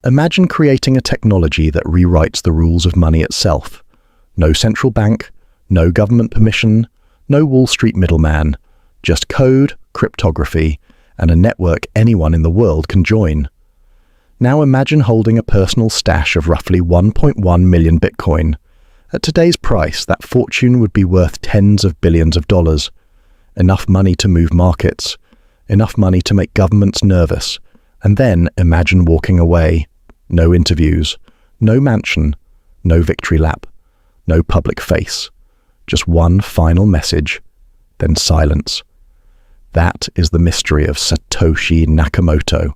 Imagine creating a technology that rewrites the rules of money itself. No central bank, no government permission, no Wall Street middleman, just code, cryptography, and a network anyone in the world can join. Now imagine holding a personal stash of roughly 1.1 million Bitcoin. At today's price, that fortune would be worth tens of billions of dollars. Enough money to move markets, enough money to make governments nervous, and then imagine walking away. No interviews, no mansion, no victory lap, no public face. Just one final message, then silence. That is the mystery of Satoshi Nakamoto.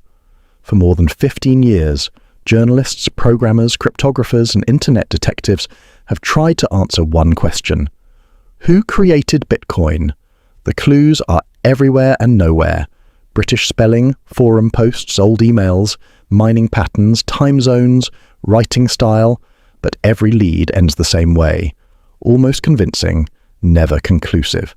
For more than 15 years, journalists, programmers, cryptographers, and internet detectives have tried to answer one question. Who created Bitcoin? The clues are everywhere and nowhere. British spelling, forum posts, old emails, mining patterns, time zones, writing style, but every lead ends the same way. Almost convincing, never conclusive.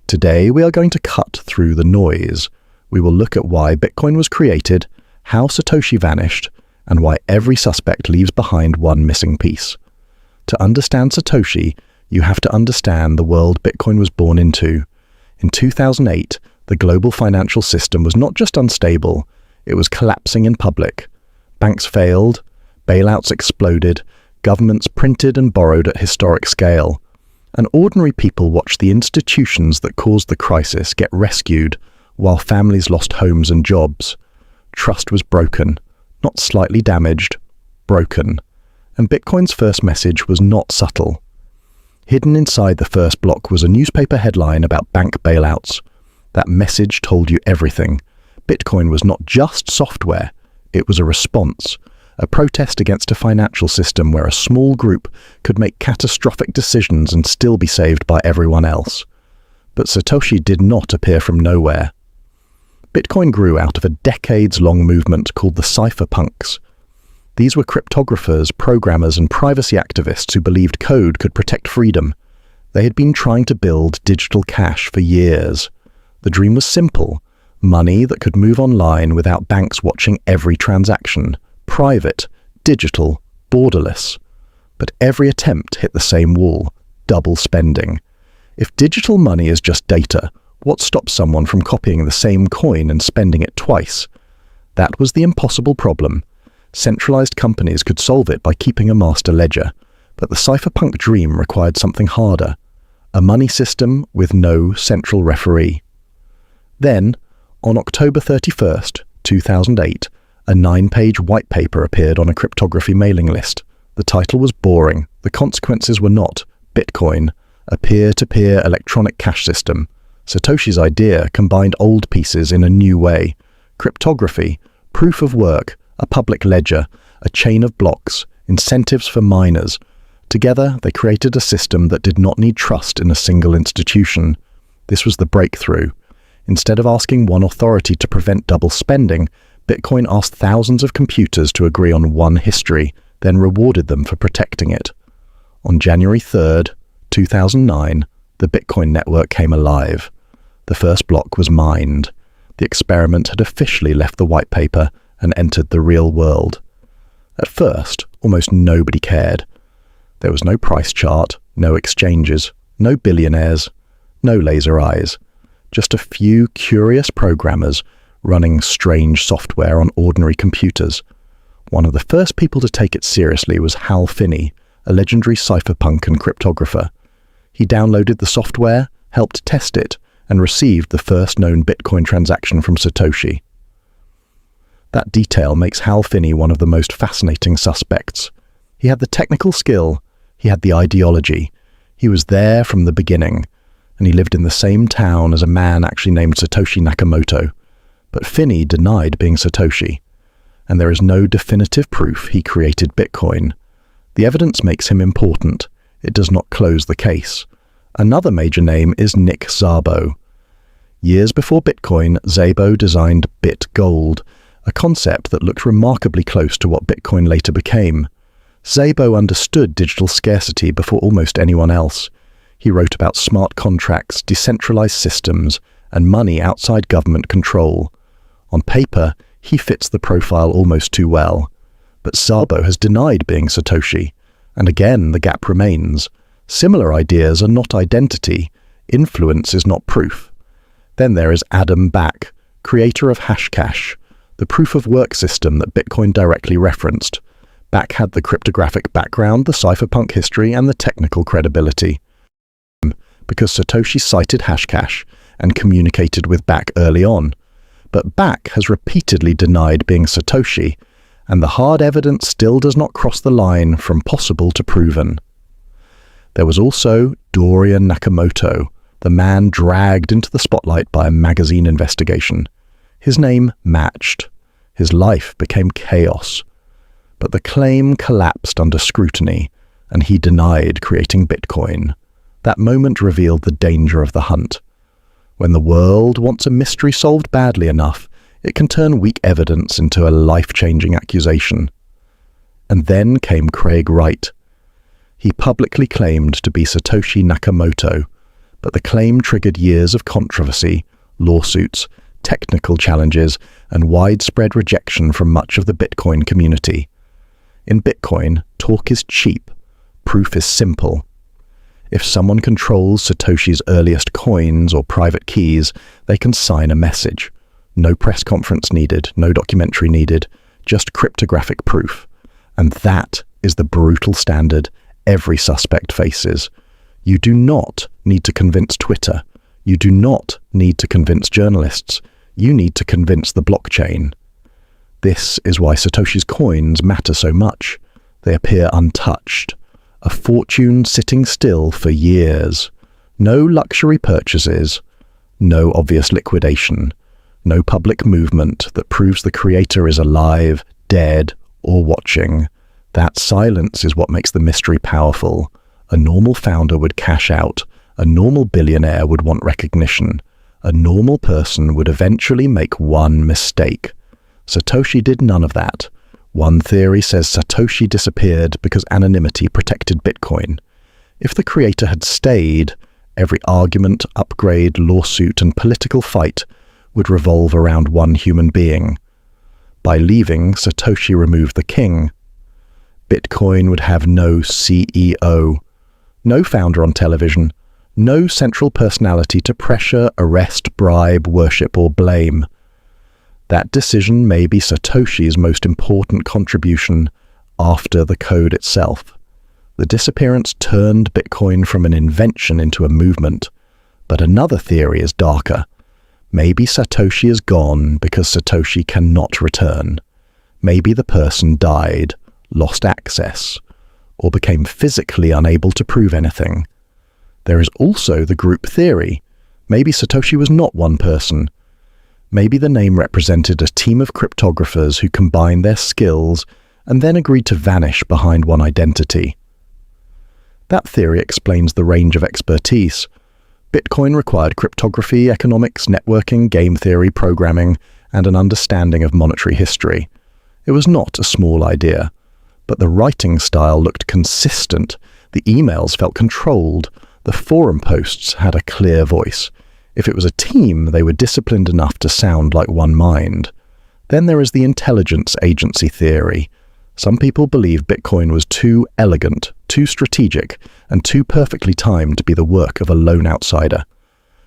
Today we are going to cut through the noise. We will look at why Bitcoin was created, how Satoshi vanished, and why every suspect leaves behind one missing piece. To understand Satoshi, you have to understand the world Bitcoin was born into. In 2008, the global financial system was not just unstable, it was collapsing in public. Banks failed, bailouts exploded, governments printed and borrowed at historic scale, and ordinary people watched the institutions that caused the crisis get rescued while families lost homes and jobs. Trust was broken, not slightly damaged, broken. And Bitcoin's first message was not subtle. Hidden inside the first block was a newspaper headline about bank bailouts. That message told you everything. Bitcoin was not just software, it was a response, a protest against a financial system where a small group could make catastrophic decisions and still be saved by everyone else. But Satoshi did not appear from nowhere. Bitcoin grew out of a decades-long movement called the cypherpunks. These were cryptographers, programmers, and privacy activists who believed code could protect freedom. They had been trying to build digital cash for years. The dream was simple: money that could move online without banks watching every transaction. Private, digital, borderless. But every attempt hit the same wall: double spending. If digital money is just data, what stops someone from copying the same coin and spending it twice? That was the impossible problem. Centralized companies could solve it by keeping a master ledger, but the cypherpunk dream required something harder: a money system with no central referee. Then, on October 31st, 2008, a 9-page white paper appeared on a cryptography mailing list. The title was boring. The consequences were not. Bitcoin, a peer-to-peer electronic cash system. Satoshi's idea combined old pieces in a new way. Cryptography, proof of work, a public ledger, a chain of blocks, incentives for miners. Together, they created a system that did not need trust in a single institution. This was the breakthrough. Instead of asking one authority to prevent double spending, Bitcoin asked thousands of computers to agree on one history, then rewarded them for protecting it. On January 3rd, 2009, the Bitcoin network came alive. The first block was mined. The experiment had officially left the white paper and entered the real world. At first, almost nobody cared. There was no price chart, no exchanges, no billionaires, no laser eyes. Just a few curious programmers running strange software on ordinary computers. One of the first people to take it seriously was Hal Finney, a legendary cypherpunk and cryptographer. He downloaded the software, helped test it, and received the first known Bitcoin transaction from Satoshi. That detail makes Hal Finney one of the most fascinating suspects. He had the technical skill, he had the ideology, he was there from the beginning, and he lived in the same town as a man actually named Satoshi Nakamoto. But Finney denied being Satoshi, and there is no definitive proof he created Bitcoin. The evidence makes him important. It does not close the case. Another major name is Nick Szabo. Years before Bitcoin, Szabo designed BitGold, a concept that looked remarkably close to what Bitcoin later became. Szabo understood digital scarcity before almost anyone else. He wrote about smart contracts, decentralized systems, and money outside government control. On paper, he fits the profile almost too well. But Szabo has denied being Satoshi, and again the gap remains. Similar ideas are not identity, influence is not proof. Then there is Adam Back, creator of Hashcash, the proof-of-work system that Bitcoin directly referenced. Back had the cryptographic background, the cypherpunk history, and the technical credibility. Because Satoshi cited Hashcash and communicated with Back early on. But Back has repeatedly denied being Satoshi, and the hard evidence still does not cross the line from possible to proven. There was also Dorian Nakamoto, the man dragged into the spotlight by a magazine investigation. His name matched. His life became chaos. But the claim collapsed under scrutiny, and he denied creating Bitcoin. That moment revealed the danger of the hunt. When the world wants a mystery solved badly enough, it can turn weak evidence into a life-changing accusation. And then came Craig Wright. He publicly claimed to be Satoshi Nakamoto, but the claim triggered years of controversy, lawsuits, technical challenges, and widespread rejection from much of the Bitcoin community. In Bitcoin, talk is cheap, proof is simple. If someone controls Satoshi's earliest coins or private keys, they can sign a message. No press conference needed, no documentary needed, just cryptographic proof. And that is the brutal standard every suspect faces. You do not need to convince Twitter. You do not need to convince journalists. You need to convince the blockchain. This is why Satoshi's coins matter so much. They appear untouched. A fortune sitting still for years. No luxury purchases. No obvious liquidation. No public movement that proves the creator is alive, dead, or watching. That silence is what makes the mystery powerful. A normal founder would cash out. A normal billionaire would want recognition. A normal person would eventually make one mistake. Satoshi did none of that. One theory says Satoshi disappeared because anonymity protected Bitcoin. If the creator had stayed, every argument, upgrade, lawsuit, and political fight would revolve around one human being. By leaving, Satoshi removed the king. Bitcoin would have no CEO, no founder on television, no central personality to pressure, arrest, bribe, worship, or blame. That decision may be Satoshi's most important contribution after the code itself. The disappearance turned Bitcoin from an invention into a movement. But another theory is darker. Maybe Satoshi is gone because Satoshi cannot return. Maybe the person died, lost access, or became physically unable to prove anything. There is also the group theory. Maybe Satoshi was not one person. Maybe the name represented a team of cryptographers who combined their skills and then agreed to vanish behind one identity. That theory explains the range of expertise. Bitcoin required cryptography, economics, networking, game theory, programming, and an understanding of monetary history. It was not a small idea, but the writing style looked consistent, the emails felt controlled, the forum posts had a clear voice. If it was a team, they were disciplined enough to sound like one mind. Then there is the intelligence agency theory. Some people believe Bitcoin was too elegant, too strategic, and too perfectly timed to be the work of a lone outsider.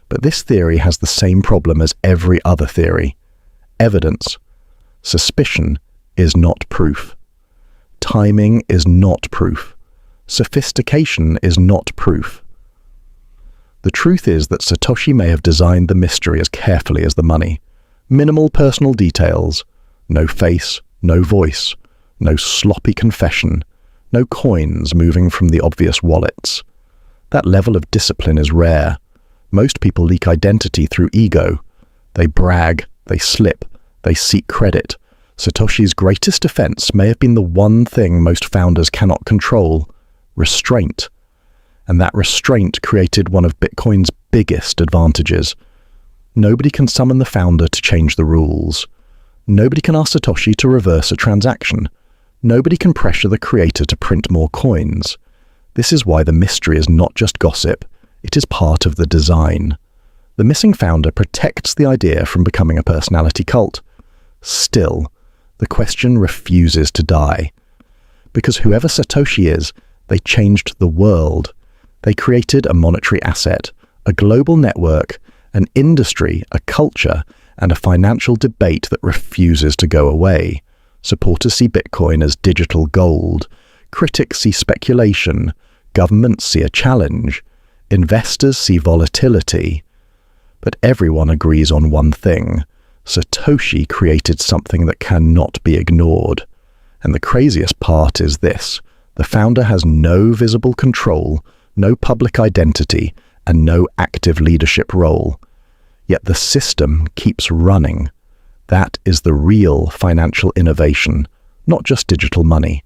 But this theory has the same problem as every other theory. Evidence. Suspicion is not proof. Timing is not proof. Sophistication is not proof. The truth is that Satoshi may have designed the mystery as carefully as the money. Minimal personal details, no face, no voice, no sloppy confession, no coins moving from the obvious wallets. That level of discipline is rare. Most people leak identity through ego. They brag, they slip, they seek credit. Satoshi's greatest defense may have been the one thing most founders cannot control: restraint. And that restraint created one of Bitcoin's biggest advantages. Nobody can summon the founder to change the rules. Nobody can ask Satoshi to reverse a transaction. Nobody can pressure the creator to print more coins. This is why the mystery is not just gossip, it is part of the design. The missing founder protects the idea from becoming a personality cult. Still, the question refuses to die. Because whoever Satoshi is, they changed the world. They created a monetary asset, a global network, an industry, a culture, and a financial debate that refuses to go away. Supporters see Bitcoin as digital gold. Critics see speculation. Governments see a challenge. Investors see volatility. But everyone agrees on one thing. Satoshi created something that cannot be ignored. And the craziest part is this. The founder has no visible control, no public identity, and no active leadership role. Yet the system keeps running. That is the real financial innovation, not just digital money.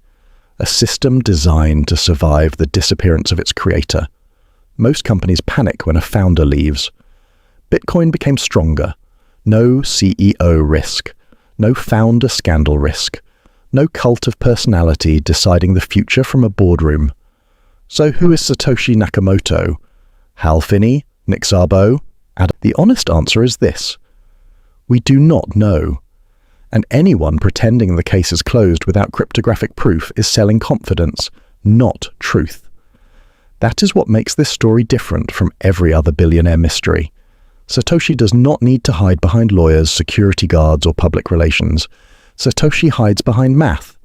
A system designed to survive the disappearance of its creator. Most companies panic when a founder leaves. Bitcoin became stronger. No CEO risk. No founder scandal risk. No cult of personality deciding the future from a boardroom. So who is Satoshi Nakamoto? Hal Finney? Nick Szabo? The honest answer is this. We do not know. And anyone pretending the case is closed without cryptographic proof is selling confidence, not truth. That is what makes this story different from every other billionaire mystery. Satoshi does not need to hide behind lawyers, security guards, or public relations. Satoshi hides behind math.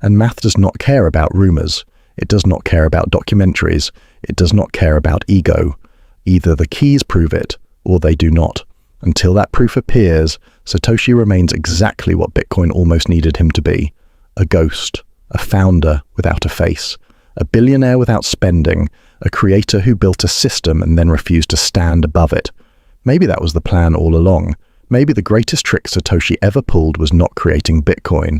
And math does not care about rumors. It does not care about documentaries. It does not care about ego. Either the keys prove it, or they do not. Until that proof appears, Satoshi remains exactly what Bitcoin almost needed him to be. A ghost, a founder without a face, a billionaire without spending, a creator who built a system and then refused to stand above it. Maybe that was the plan all along. Maybe the greatest trick Satoshi ever pulled was not creating Bitcoin.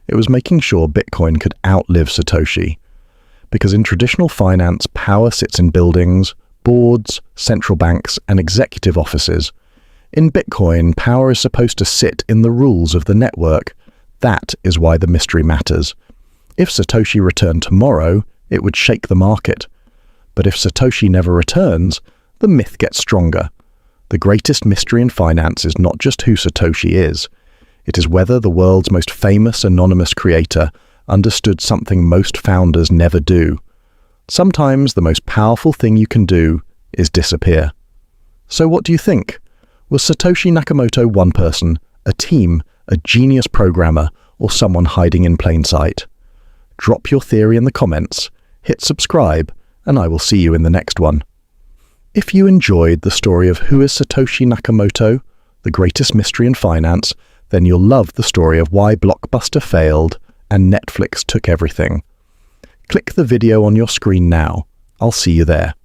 It was making sure Bitcoin could outlive Satoshi. Because in traditional finance, power sits in buildings, boards, central banks, and executive offices. In Bitcoin, power is supposed to sit in the rules of the network. That is why the mystery matters. If Satoshi returned tomorrow, it would shake the market. But if Satoshi never returns, the myth gets stronger. The greatest mystery in finance is not just who Satoshi is. It is whether the world's most famous anonymous creator understood something most founders never do. Sometimes the most powerful thing you can do is disappear. So what do you think? Was Satoshi Nakamoto one person, a team, a genius programmer, or someone hiding in plain sight? Drop your theory in the comments, hit subscribe, and I will see you in the next one. If you enjoyed the story of who is Satoshi Nakamoto, the greatest mystery in finance, then you'll love the story of why Blockbuster failed and Netflix took everything. Click the video on your screen now. I'll see you there.